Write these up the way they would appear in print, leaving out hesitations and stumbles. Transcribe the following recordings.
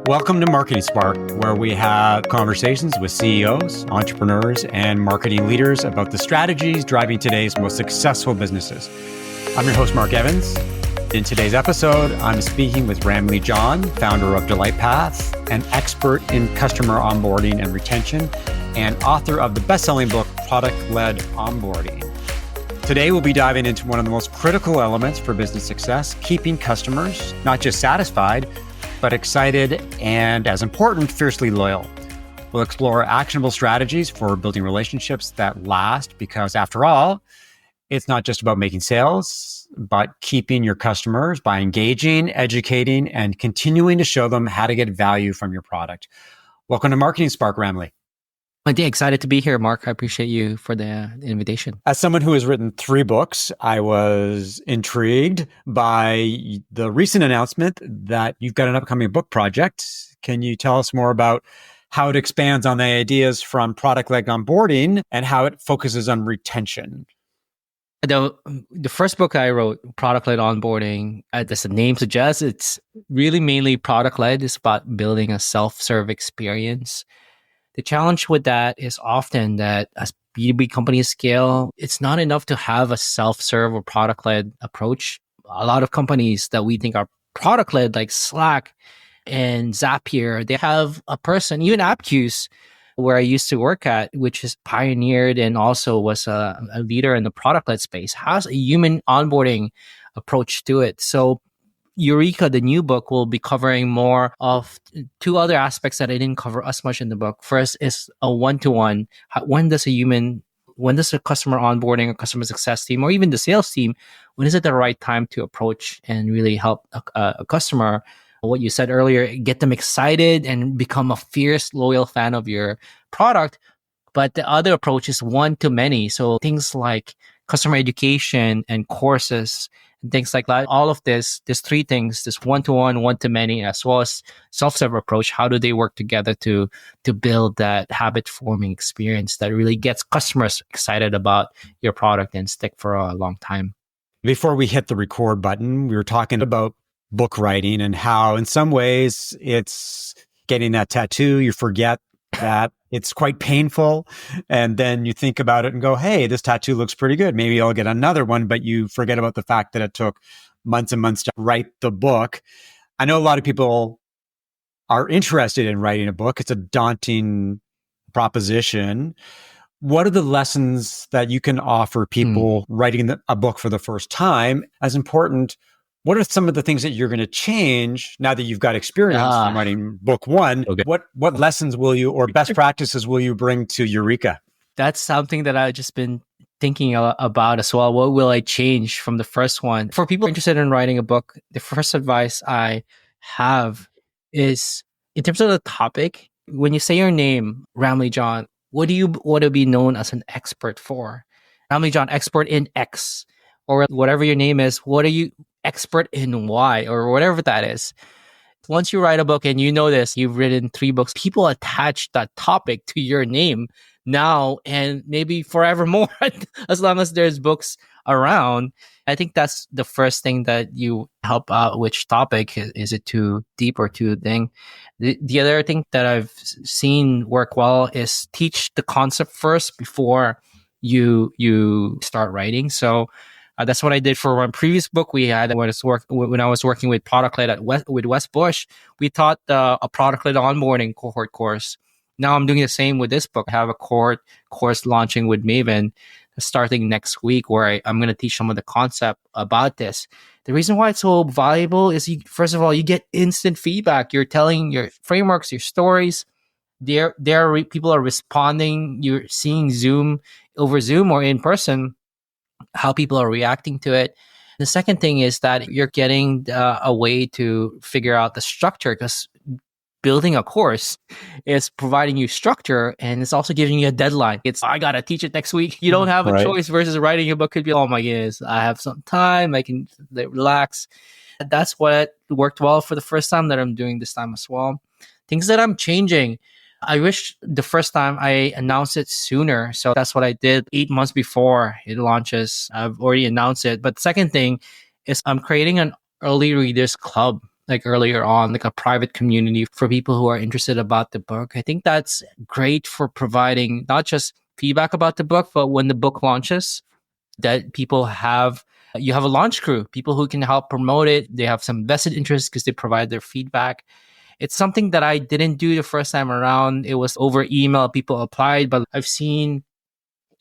Welcome to Marketing Spark, where we have conversations with CEOs, entrepreneurs, and marketing leaders about the strategies driving today's most successful businesses. I'm your host, Mark Evans. In today's episode, I'm speaking with Ramli John, founder of DelightPath, an expert in customer onboarding and retention, and author of the best-selling book, Product-Led Onboarding. Today, we'll be diving into one of the most critical elements for business success, keeping customers not just satisfied, but excited and, as important, fiercely loyal. We'll explore actionable strategies for building relationships that last because, after all, it's not just about making sales, but keeping your customers by engaging, educating, and continuing to show them how to get value from your product. Welcome to Marketing Spark, Ramli. I'm excited to be here, Mark. I appreciate you for the invitation. As someone who has written 3 books, I was intrigued by the recent announcement that you've got an upcoming book project. Can you tell us more about how it expands on the ideas from product-led onboarding and how it focuses on retention? The first book I wrote, Product-Led Onboarding, as the name suggests, it's really mainly product-led. It's about building a self-serve experience. The challenge with that is often that as B2B companies scale, it's not enough to have a self-serve or product-led approach. A lot of companies that we think are product-led, like Slack and Zapier, they have a person, even AppQues, where I used to work at, which is pioneered and also was a leader in the product-led space, has a human onboarding approach to it. So Eureka, the new book, will be covering more of 2 other aspects that I didn't cover as much in the book. First is a one-to-one. When does a customer onboarding or customer success team, or even the sales team, when is it the right time to approach and really help a customer? What you said earlier, get them excited and become a fierce, loyal fan of your product. But the other approach is one-to-many. So things like customer education and courses, things like that. All of this, there's 3 things, this one-to-one, one-to-many, as well as self-serve approach. How do they work together to build that habit-forming experience that really gets customers excited about your product and stick for a long time? Before we hit the record button, we were talking about book writing and how in some ways it's getting that tattoo. You forget that it's quite painful. And then you think about it and go, hey, this tattoo looks pretty good. Maybe I'll get another one. But you forget about the fact that it took months and months to write the book. I know a lot of people are interested in writing a book. It's a daunting proposition. What are the lessons that you can offer people writing a book for the first time? As important, what are some of the things that you're going to change now that you've got experience in writing book 1? Okay. What lessons will you, or best practices will you bring to Eureka? That's something that I've just been thinking about as well. What will I change from the first one? For people interested in writing a book, the first advice I have is, in terms of the topic, when you say your name, Ramli John, what do you want to be known as an expert for? Ramli John, expert in X, or whatever your name is. What are you expert in Y, or whatever that is? Once you write a book and you know this, you've written 3 books, people attach that topic to your name now and maybe forevermore, as long as there's books around. I think that's the first thing that you help out. Which topic? Is it too deep or too thing? The other thing that I've seen work well is teach the concept first before you start writing. So that's what I did for one previous book we had when I was working with Product-Led with West Bush. We taught a Product-Led Onboarding cohort course. Now I'm doing the same with this book. I have a course launching with Maven starting next week, where I'm going to teach some of the concept about this. The reason why it's so valuable is, first of all, you get instant feedback. You're telling your frameworks, your stories. People are responding. You're seeing over Zoom or in person, how people are reacting to it. The second thing is that you're getting a way to figure out the structure, because building a course is providing you structure, and it's also giving you a deadline. I got to teach it next week. You don't have a choice, versus writing a book could be, oh my goodness, I have some time, I can relax. That's what worked well for the first time that I'm doing this time as well. Things that I'm changing. I wish the first time I announced it sooner. So that's what I did 8 months before it launches. I've already announced it. But the second thing is I'm creating an early readers club like earlier on, like a private community for people who are interested about the book. I think that's great for providing not just feedback about the book, but when the book launches, that people have you have a launch crew, people who can help promote it. They have some vested interest because they provide their feedback. It's something that I didn't do the first time around. It was over email. People applied, but I've seen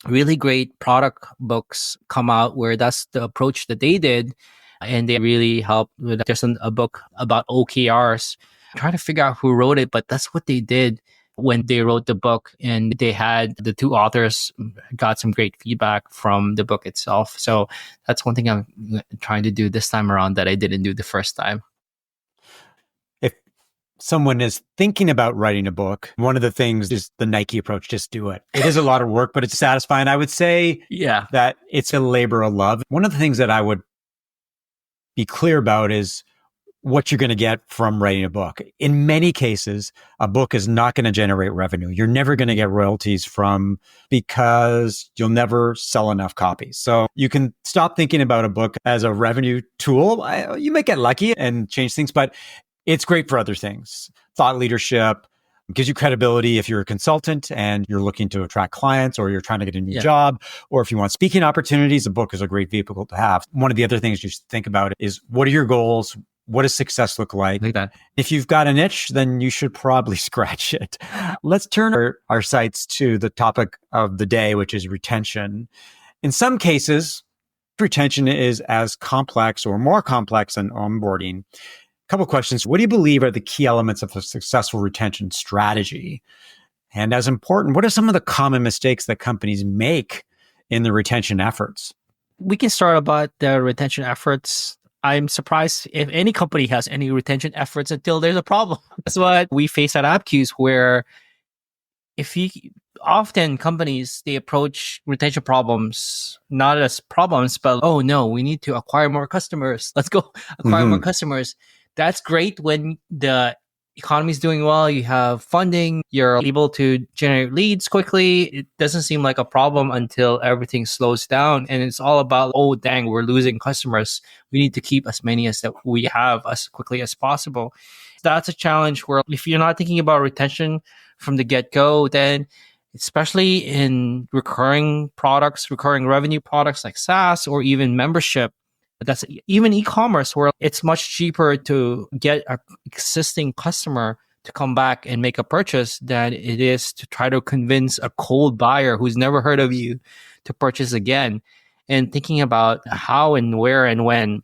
really great product books come out where that's the approach that they did. And they really helped with just a book about OKRs. I'm trying to figure out who wrote it, but that's what they did when they wrote the book. And they had the two authors got some great feedback from the book itself. So that's one thing I'm trying to do this time around that I didn't do the first time. If someone is thinking about writing a book, one of the things is the Nike approach, just do it. It is a lot of work, but it's satisfying. I would say that it's a labor of love. One of the things that I would be clear about is what you're going to get from writing a book. In many cases, a book is not going to generate revenue. You're never going to get royalties from because you'll never sell enough copies. So you can stop thinking about a book as a revenue tool. You might get lucky and change things, but it's great for other things. Thought leadership gives you credibility if you're a consultant and you're looking to attract clients, or you're trying to get a new job, or if you want speaking opportunities, a book is a great vehicle to have. One of the other things you should think about is, what are your goals? What does success look like? If you've got an itch, then you should probably scratch it. Let's turn our sights to the topic of the day, which is retention. In some cases, retention is as complex or more complex than onboarding. Couple of questions. What do you believe are the key elements of a successful retention strategy? And as important, what are some of the common mistakes that companies make in the retention efforts? We can start about the retention efforts. I'm surprised if any company has any retention efforts until there's a problem. That's what we face at AppQs, where often companies, they approach retention problems not as problems, but, oh no, we need to acquire more customers. Let's go acquire more customers. That's great when the economy is doing well, you have funding, you're able to generate leads quickly. It doesn't seem like a problem until everything slows down. And it's all about, oh, dang, we're losing customers. We need to keep as many as that we have as quickly as possible. That's a challenge where if you're not thinking about retention from the get-go, then especially in recurring products, recurring revenue products like SaaS or even membership, that's even e-commerce, where it's much cheaper to get an existing customer to come back and make a purchase than it is to try to convince a cold buyer who's never heard of you to purchase again. And thinking about how and where and when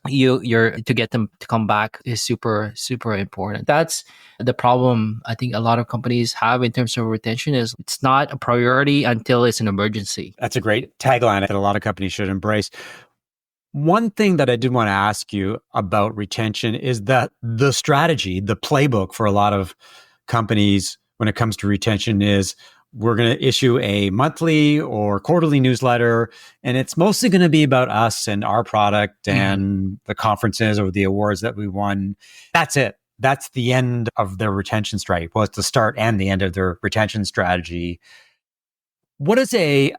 you're to get them to come back is super, super important. That's the problem I think a lot of companies have in terms of retention, is it's not a priority until it's an emergency. That's a great tagline that a lot of companies should embrace. One thing that I did want to ask you about retention is that the strategy, the playbook for a lot of companies when it comes to retention is, we're going to issue a monthly or quarterly newsletter, and it's mostly going to be about us and our product and the conferences or the awards that we won. That's it. That's the end of their retention strategy. Well, it's the start and the end of their retention strategy. What does a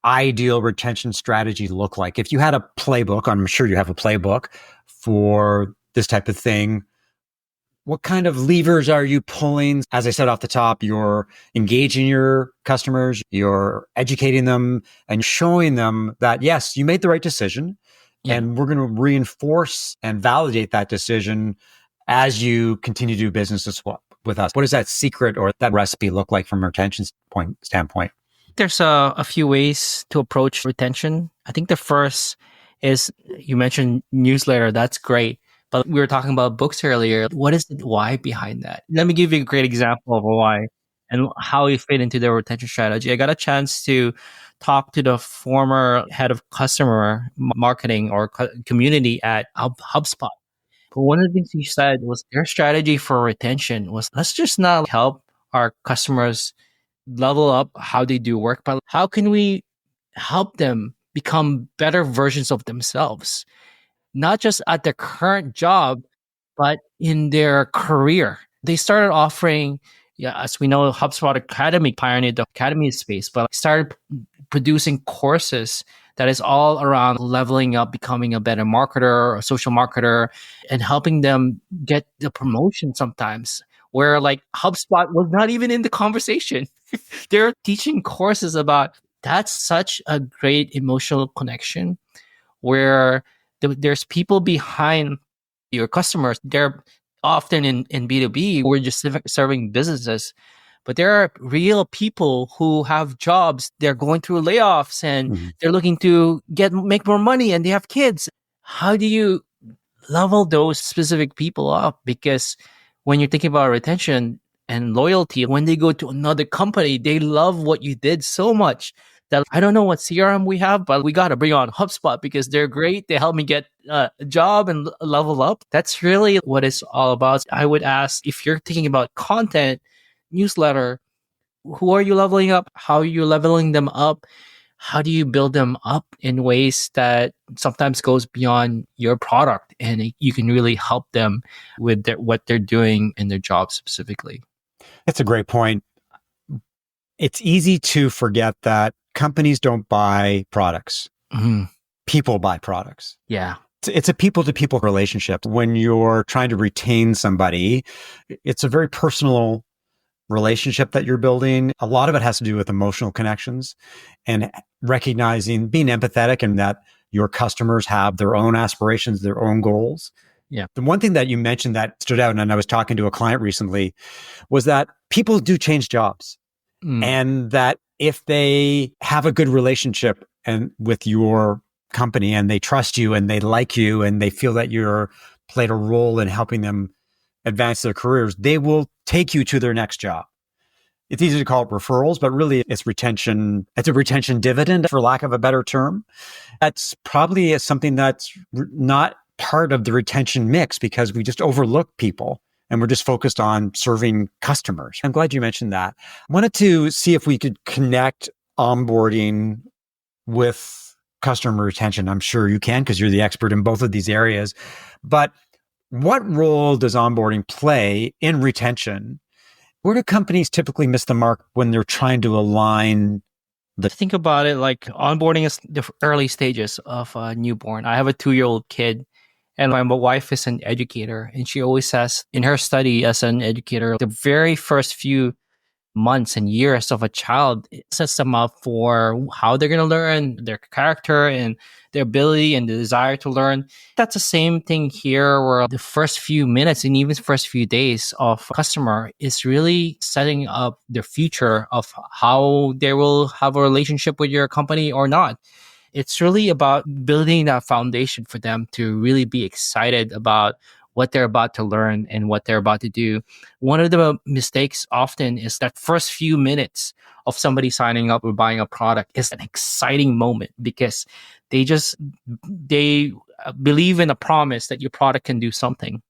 ideal retention strategy look like? If you had a playbook, I'm sure you have a playbook for this type of thing, what kind of levers are you pulling? As I said off the top, you're engaging your customers, you're educating them and showing them that, yes, you made the right decision. And we're going to reinforce and validate that decision as you continue to do business with us. What does that secret or that recipe look like from a retention standpoint? There's a few ways to approach retention. I think the first is, you mentioned newsletter. That's great. But we were talking about books earlier. What is the why behind that? Let me give you a great example of a why and how it fit into their retention strategy. I got a chance to talk to the former head of customer marketing or community at HubSpot. But one of the things he said was their strategy for retention was, let's just not help our customers level up how they do work, but how can we help them become better versions of themselves? Not just at their current job, but in their career. They started offering, as we know, HubSpot Academy pioneered the academy space, but started producing courses that is all around leveling up, becoming a better marketer, a social marketer, and helping them get the promotion sometimes. Where like HubSpot was not even in the conversation. They're teaching courses about that's such a great emotional connection where there's people behind your customers. They're often in B2B, we're just serving businesses, but there are real people who have jobs. They're going through layoffs and they're looking to make more money and they have kids. How do you level those specific people up? Because when you're thinking about retention and loyalty, when they go to another company, they love what you did so much that I don't know what CRM we have, but we got to bring on HubSpot because they're great. They help me get a job and level up. That's really what it's all about. I would ask, if you're thinking about content, newsletter, who are you leveling up? How are you leveling them up? How do you build them up in ways that sometimes goes beyond your product and you can really help them with what they're doing in their job specifically? That's a great point. It's easy to forget that companies don't buy products. People buy products. Yeah. It's a people-to-people relationship. When you're trying to retain somebody, it's a very personal relationship that you're building. A lot of it has to do with emotional connections and recognizing, being empathetic, and that your customers have their own aspirations, their own goals. Yeah. The one thing that you mentioned that stood out, and I was talking to a client recently, was that people do change jobs. And that if they have a good relationship and with your company and they trust you and they like you and they feel that you're played a role in helping them advance their careers, they will take you to their next job. It's easy to call it referrals, but really it's retention. It's a retention dividend, for lack of a better term. That's probably something that's not part of the retention mix because we just overlook people and we're just focused on serving customers. I'm glad you mentioned that. I wanted to see if we could connect onboarding with customer retention. I'm sure you can because you're the expert in both of these areas. But what role does onboarding play in retention? Where do companies typically miss the mark when they're trying to align Think about it like onboarding is the early stages of a newborn. I have a 2-year-old kid. And my wife is an educator, and she always says in her study as an educator, the very first few months and years of a child, it sets them up for how they're going to learn, their character and their ability and the desire to learn. That's the same thing here, where the first few minutes and even first few days of a customer is really setting up their future of how they will have a relationship with your company or not. It's really about building that foundation for them to really be excited about what they're about to learn and what they're about to do. One of the mistakes often is that first few minutes of somebody signing up or buying a product is an exciting moment because they believe in a promise that your product can do something.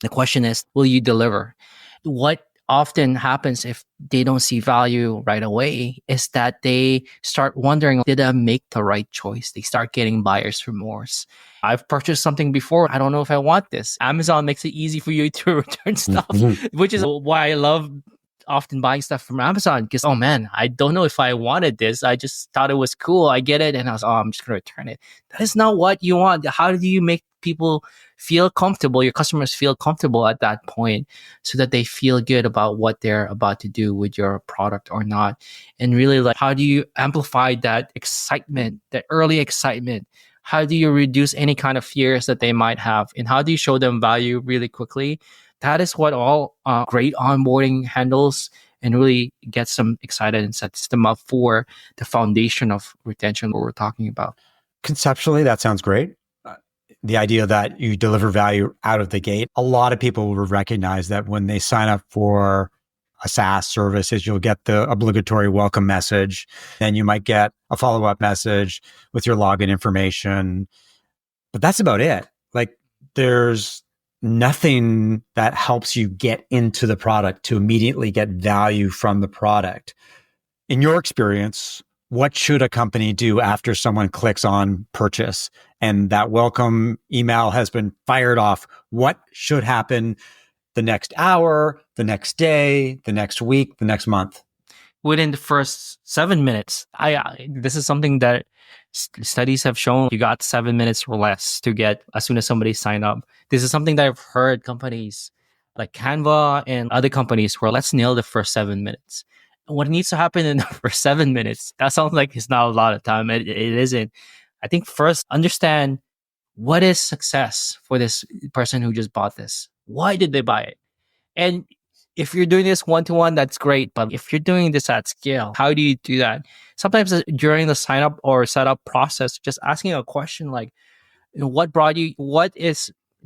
The question is, will you deliver? What often happens if they don't see value right away is that they start wondering, did I make the right choice? They start getting buyer's remorse. I've purchased something before. I don't know if I want this. Amazon makes it easy for you to return stuff, which is why I love often buying stuff from Amazon because, oh man, I don't know if I wanted this. I just thought it was cool. I get it. And I was, I'm just going to return it. That is not what you want. How do you make people feel comfortable, your customers feel comfortable at that point so that they feel good about what they're about to do with your product or not? And really, like, how do you amplify that excitement, that early excitement? How do you reduce any kind of fears that they might have? And how do you show them value really quickly? That is what all great onboarding handles and really gets them excited and sets them up for the foundation of retention what we're talking about. Conceptually, that sounds great. The idea that you deliver value out of the gate. A lot of people will recognize that when they sign up for a SaaS service is you'll get the obligatory welcome message. Then you might get a follow-up message with your login information. But that's about it. Like, there's nothing that helps you get into the product to immediately get value from the product. In your experience, what should a company do after someone clicks on purchase and that welcome email has been fired off? What should happen the next hour, the next day, the next week, the next month? within the first 7 minutes. This is something that studies have shown. You got 7 minutes or less to get as soon as somebody signed up. This is something that I've heard companies like Canva and other companies where let's nail the first 7 minutes. What needs to happen in the first 7 minutes? That sounds like it's not a lot of time. It isn't. I think first understand what is success for this person who just bought this. Why did they buy it? And if you're doing this one-to-one, that's great. But if you're doing this at scale, how do you do that? Sometimes during the sign up or setup process, just asking a question like, what brought you,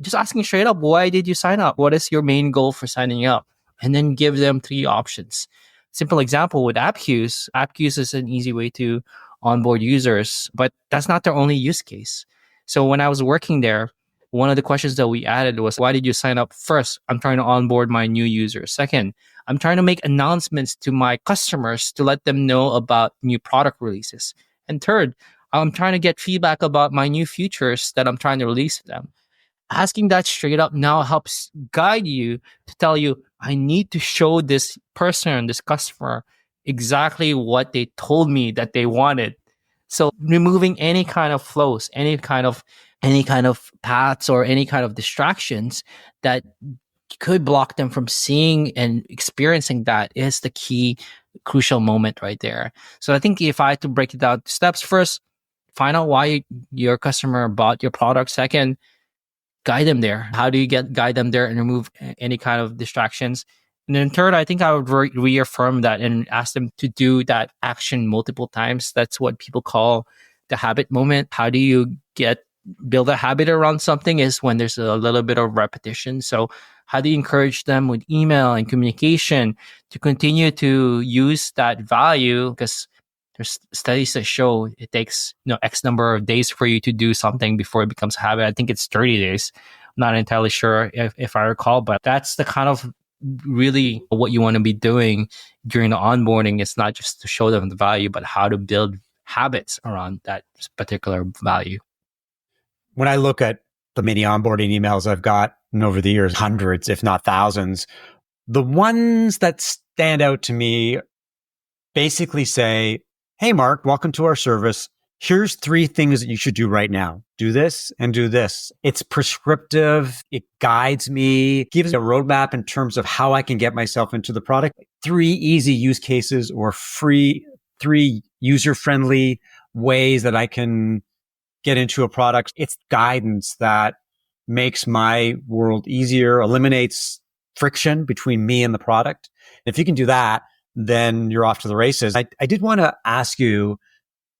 just asking straight up, why did you sign up? What is your main goal for signing up? And then give them 3 options. Simple example with AppQues. AppQues is an easy way to onboard users, but that's not their only use case. So when I was working there, one of the questions that we added was, why did you sign up? First, I'm trying to onboard my new users. Second, I'm trying to make announcements to my customers to let them know about new product releases. And third, I'm trying to get feedback about my new features that I'm trying to release to them. Asking that straight up now helps guide you to tell you, I need to show this person, this customer, exactly what they told me that they wanted. So removing any kind of flows, any kind of paths or any kind of distractions that could block them from seeing and experiencing that is the key crucial moment right there. So I think if I had to break it down, steps first, find out why your customer bought your product. Second, guide them there. How do you guide them there and remove any kind of distractions? And then third, I think I would reaffirm that and ask them to do that action multiple times. That's what people call the habit moment. How do you build a habit around something is when there's a little bit of repetition. So how do you encourage them with email and communication to continue to use that value? Because there's studies that show it takes X number of days for you to do something before it becomes a habit. I think it's 30 days. I'm not entirely sure if I recall, but that's the kind of really what you want to be doing during the onboarding. It's not just to show them the value, but how to build habits around that particular value. When I look at the many onboarding emails I've got over the years, hundreds, if not thousands, the ones that stand out to me basically say, hey, Mark, welcome to our service. Here's 3 things that you should do right now. Do this and do this. It's prescriptive. It guides me, gives a roadmap in terms of how I can get myself into the product. 3 easy use cases or 3 user-friendly ways that I can get into a product. It's guidance that makes my world easier, eliminates friction between me and the product. If you can do that, then you're off to the races. I did want to ask you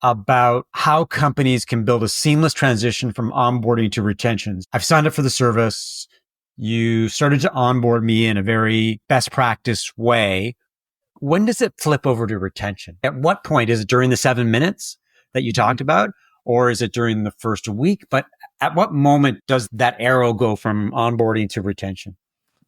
about how companies can build a seamless transition from onboarding to retention. I've signed up for the service. You started to onboard me in a very best practice way. When does it flip over to retention? At what point? Is it during the 7 minutes that you talked about? Or is it during the first week? But at what moment does that arrow go from onboarding to retention?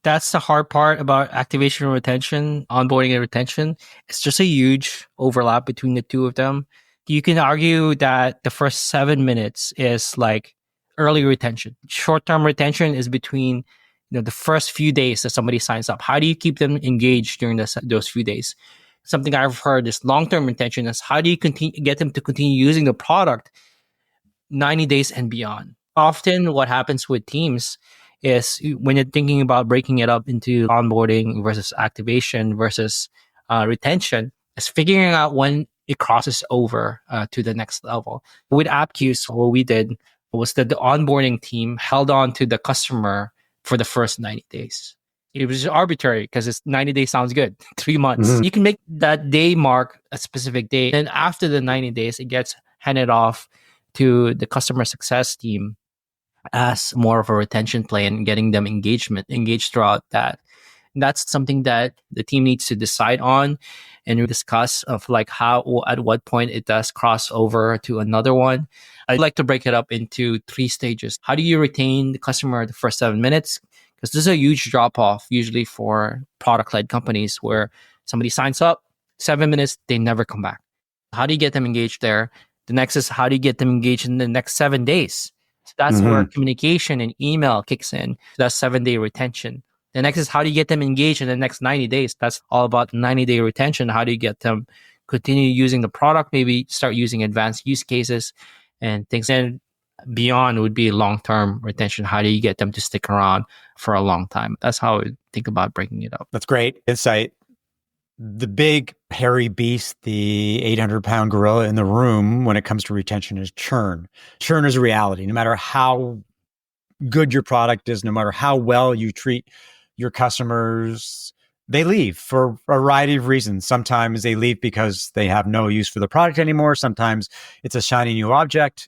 That's the hard part about activation and retention, onboarding and retention. It's just a huge overlap between the two of them. You can argue that the first 7 minutes is like early retention. Short-term retention is between the first few days that somebody signs up. How do you keep them engaged during those few days? Something I've heard is long-term retention is how do you get them to continue using the product 90 days and beyond? Often what happens with teams is when you're thinking about breaking it up into onboarding versus activation versus retention, is figuring out when it crosses over to the next level. With AppQues, what we did was that the onboarding team held on to the customer for the first 90 days. It was arbitrary because it's 90 days sounds good. 3 months. Mm-hmm. You can make that day mark a specific day. And after the 90 days, it gets handed off to the customer success team as more of a retention play and getting them engaged throughout that. And that's something that the team needs to decide on and discuss of like how, at what point it does cross over to another one. I'd like to break it up into 3 stages. How do you retain the customer the first 7 minutes? Because this is a huge drop off usually for product-led companies where somebody signs up, 7 minutes, they never come back. How do you get them engaged there? The next is how do you get them engaged in the next 7 days? So that's where communication and email kicks in. That's 7-day retention. The next is how do you get them engaged in the next 90 days? That's all about 90-day retention. How do you get them continue using the product, maybe start using advanced use cases and things. And beyond would be long-term retention. How do you get them to stick around for a long time? That's how I would think about breaking it up. That's great insight. The big hairy beast, the 800-pound gorilla in the room when it comes to retention is churn. Churn is a reality. No matter how good your product is, no matter how well you treat your customers, they leave for a variety of reasons. Sometimes they leave because they have no use for the product anymore. Sometimes it's a shiny new object.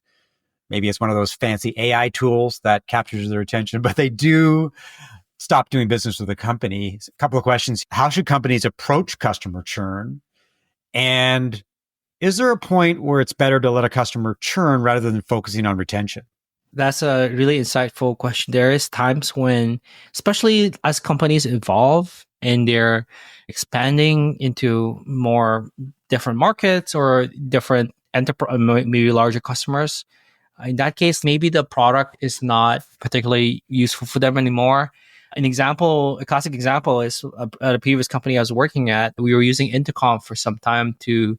Maybe it's one of those fancy AI tools that captures their attention, but they do stop doing business with the company. A couple of questions. How should companies approach customer churn? And is there a point where it's better to let a customer churn rather than focusing on retention? That's a really insightful question. There is times when, especially as companies evolve and they're expanding into more different markets or different enterprise, maybe larger customers. In that case, maybe the product is not particularly useful for them anymore. A classic example is at a previous company I was working at. We were using Intercom for some time to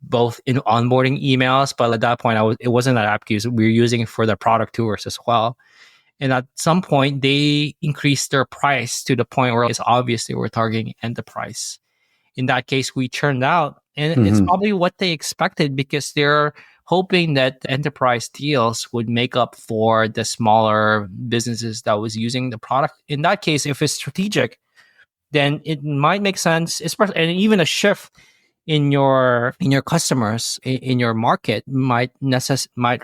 both in onboarding emails, but at that point, it wasn't an app use. We were using it for the product tours as well. And at some point, they increased their price to the point where it's obvious they were targeting enterprise. In that case, we churned out, and it's probably what they expected because they're hoping that the enterprise deals would make up for the smaller businesses that was using the product. In that case, if it's strategic, then it might make sense, especially, and even a shift in your customers in your market might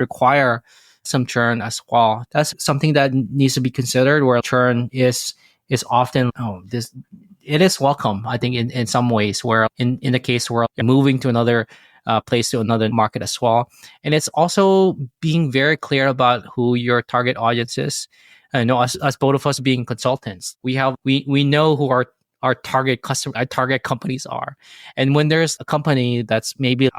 require some churn as well. That's something that needs to be considered. Where churn is often it is welcome. I think in some ways, where in the case where you're moving to another place, to another market as well, and it's also being very clear about who your target audience is. I know us both of us being consultants, we know who our target companies are. And when there's a company that's maybe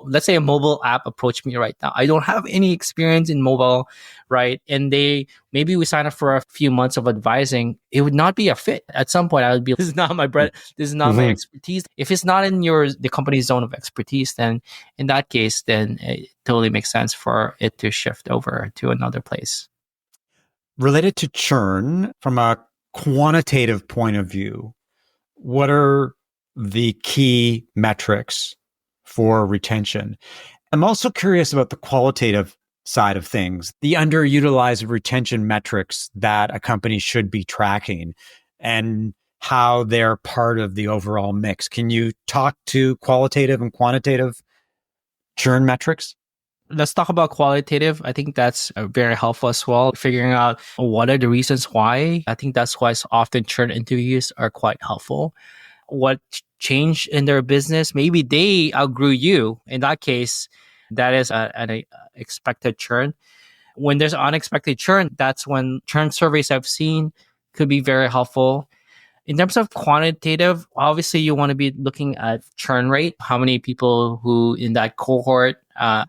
let's say a mobile app approach me right now, I don't have any experience in mobile, right? And maybe we sign up for a few months of advising, it would not be a fit. At some point I would be, this is not my bread, this is not my expertise. If it's not in the company's zone of expertise, then in that case, then it totally makes sense for it to shift over to another place. Related to churn, from a quantitative point of view, what are the key metrics for retention? I'm also curious about the qualitative side of things, the underutilized retention metrics that a company should be tracking and how they're part of the overall mix. Can you talk to qualitative and quantitative churn metrics? Let's talk about qualitative. I think that's very helpful as well. Figuring out what are the reasons why. I think that's why often churn interviews are quite helpful. What changed in their business? Maybe they outgrew you. In that case, that is an expected churn. When there's unexpected churn, that's when churn surveys I've seen could be very helpful. In terms of quantitative, obviously you want to be looking at churn rate, how many people who in that cohort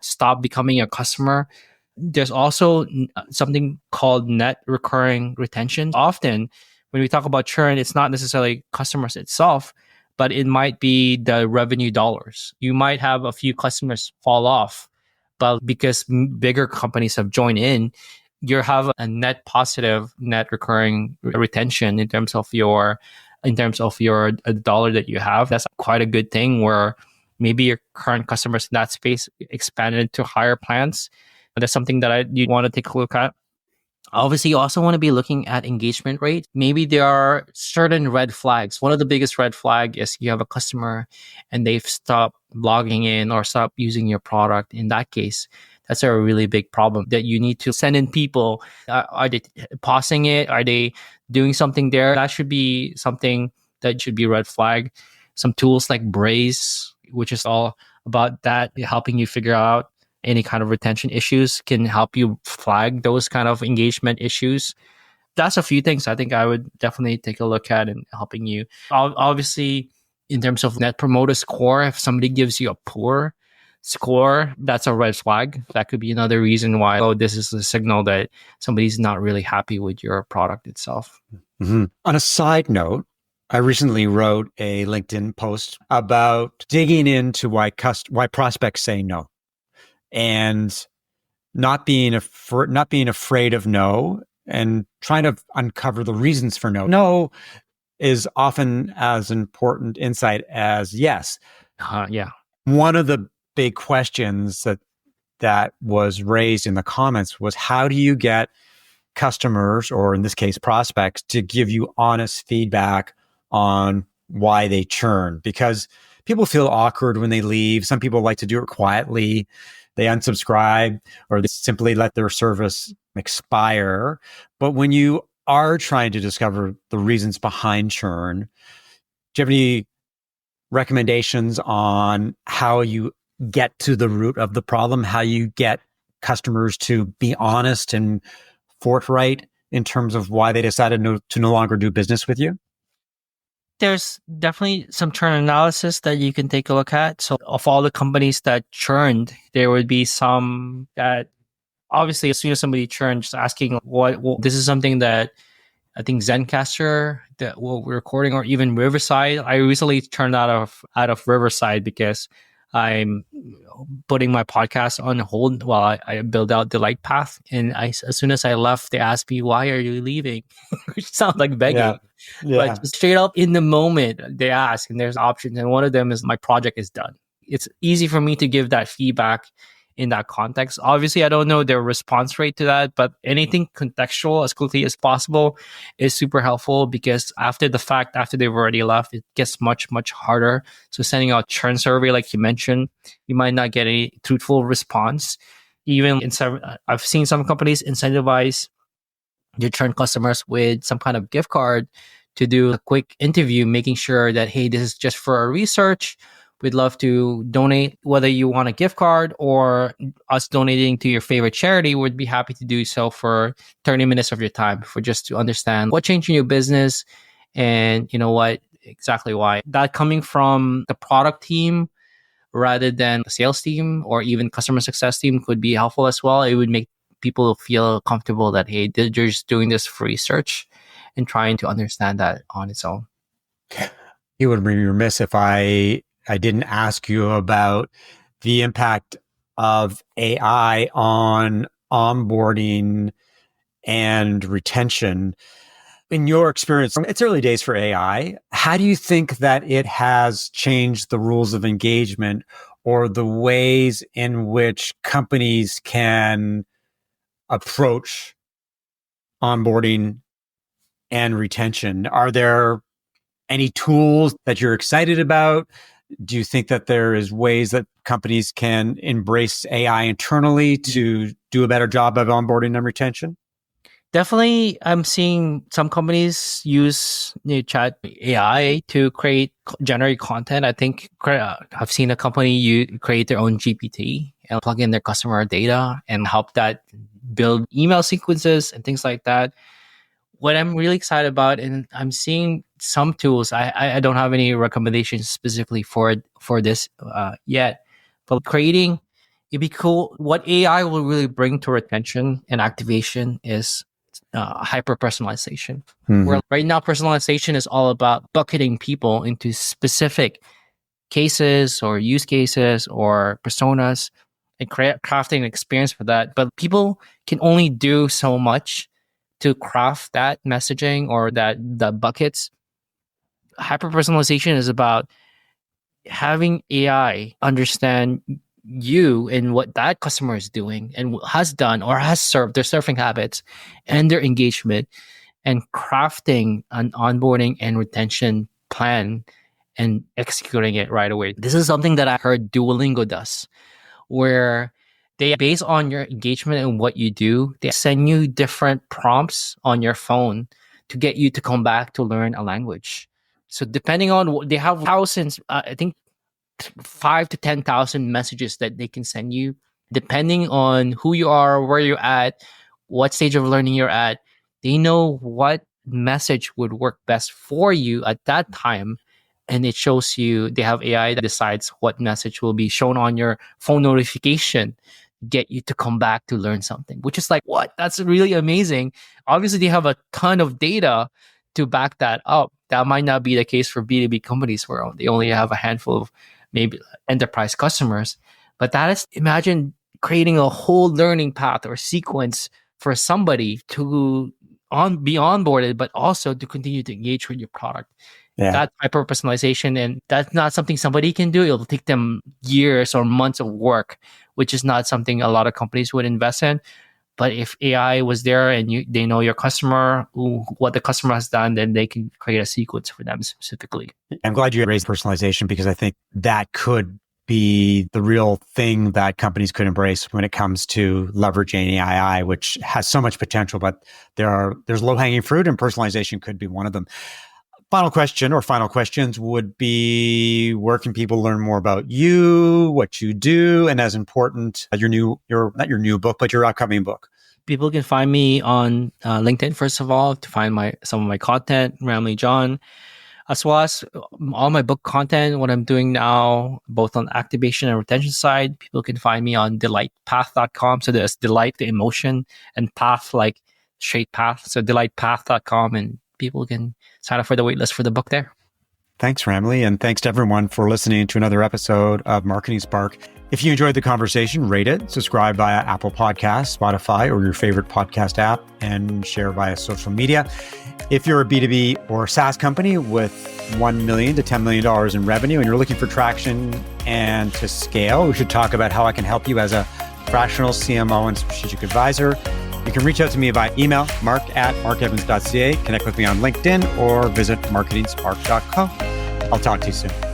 stop becoming a customer. There's also something called net recurring retention. Often when we talk about churn, it's not necessarily customers itself, but it might be the revenue dollars. You might have a few customers fall off, but because bigger companies have joined in, you have a net positive, net recurring retention in terms of your dollar that you have. That's quite a good thing, where maybe your current customers in that space expanded to higher plans. That's something that you want to take a look at. Obviously, you also want to be looking at engagement rate. Maybe there are certain red flags. One of the biggest red flag is you have a customer and they've stopped logging in or stopped using your product. In that case, that's a really big problem that you need to send in people. Are they pausing it? Are they doing something there? That should be something that should be red flag. Some tools like Braze, which is all about that, helping you figure out any kind of retention issues, can help you flag those kind of engagement issues. That's a few things I think I would definitely take a look at in helping you. Obviously, in terms of net promoter score, if somebody gives you a poor score, that's a red flag. That could be another reason why, oh, this is a signal that somebody's not really happy with your product itself. Mm-hmm. On a side note, I recently wrote a LinkedIn post about digging into why prospects say no, and not being afraid of no, and trying to uncover the reasons for no. No is often as important insight as yes. Yeah. One of the big questions that was raised in the comments was, how do you get customers, or in this case prospects, to give you honest feedback on why they churn? Because people feel awkward when they leave. Some people like to do it quietly. They unsubscribe, or they simply let their service expire. But when you are trying to discover the reasons behind churn, do you have any recommendations on how you get to the root of the problem, how you get customers to be honest and forthright in terms of why they decided to no longer do business with you? There's definitely some churn analysis that you can take a look at. So of all the companies that churned, there would be some that obviously as soon as somebody churned, just asking this is something that I think Zencaster that what we're recording, or even Riverside. I recently turned out of Riverside because I'm putting my podcast on hold while I build out the light path. And as soon as I left, they asked me, "Why are you leaving?" Which sounds like begging. Yeah. But just straight up in the moment, they ask, and there's options. And one of them is my project is done. It's easy for me to give that feedback in that context. Obviously, I don't know their response rate to that, but anything contextual as quickly as possible is super helpful, because after the fact, after they've already left, it gets much, much harder. So sending out churn survey, like you mentioned, you might not get a truthful response. Even I've seen some companies incentivize your churn customers with some kind of gift card to do a quick interview, making sure that, hey, this is just for our research. We'd love to donate, whether you want a gift card or us donating to your favorite charity, we'd be happy to do so for 30 minutes of your time, for just to understand what changed in your business and you know what, exactly why. That coming from the product team rather than the sales team or even customer success team could be helpful as well. It would make people feel comfortable that, hey, they're just doing this for research and trying to understand that on its own. You would be remiss if I didn't ask you about the impact of AI on onboarding and retention. In your experience, it's early days for AI. How do you think that it has changed the rules of engagement, or the ways in which companies can approach onboarding and retention? Are there any tools that you're excited about? Do you think that there is ways that companies can embrace AI internally to do a better job of onboarding and retention? Definitely, I'm seeing some companies use chat AI to generate content. I think I've seen a company create their own GPT and plug in their customer data and help that build email sequences and things like that. What I'm really excited about, and I'm seeing some tools. I don't have any recommendations specifically for this yet, but creating, it'd be cool. What AI will really bring to retention and activation is hyper personalization. Mm-hmm. Where right now personalization is all about bucketing people into specific cases or use cases or personas and crafting an experience for that. But people can only do so much to craft that messaging or the buckets. Hyper personalization is about having AI understand you and what that customer is doing and has done or has served, their surfing habits and their engagement, and crafting an onboarding and retention plan and executing it right away. This is something that I heard Duolingo does, where they, based on your engagement and what you do, they send you different prompts on your phone to get you to come back to learn a language. So depending on what they have, thousands, I think 5 to 10,000 messages that they can send you, depending on who you are, where you're at, what stage of learning you're at. They know what message would work best for you at that time, and it shows you they have AI that decides what message will be shown on your phone notification, get you to come back to learn something, which is like, what? That's really amazing. Obviously, they have a ton of data to back that up. That might not be the case for B2B companies where they only have a handful of maybe enterprise customers. But that is, imagine creating a whole learning path or sequence for somebody to be onboarded, but also to continue to engage with your product. Yeah. That hyper-personalization, and that's not something somebody can do. It'll take them years or months of work, which is not something a lot of companies would invest in. But if AI was there and they know your customer, what the customer has done, then they can create a sequence for them specifically. I'm glad you raised personalization, because I think that could be the real thing that companies could embrace when it comes to leveraging AI, which has so much potential, but there's low-hanging fruit, and personalization could be one of them. Final question or final questions would be, where can people learn more about you, what you do, and as important, not your new book, but your upcoming book? People can find me on LinkedIn, first of all, to find some of my content, Ramli John, as well as all my book content, what I'm doing now, both on activation and retention side. People can find me on delightpath.com. So there's delight, the emotion, and path, like straight path. So delightpath.com, and people can sign up for the waitlist for the book there. Thanks, Ramli. And thanks to everyone for listening to another episode of Marketing Spark. If you enjoyed the conversation, rate it, subscribe via Apple Podcasts, Spotify, or your favorite podcast app, and share via social media. If you're a B2B or SaaS company with $1 million to $10 million in revenue and you're looking for traction and to scale, we should talk about how I can help you as a fractional CMO and strategic advisor. You can reach out to me by email, mark@markevans.ca, connect with me on LinkedIn, or visit marketingspark.com. I'll talk to you soon.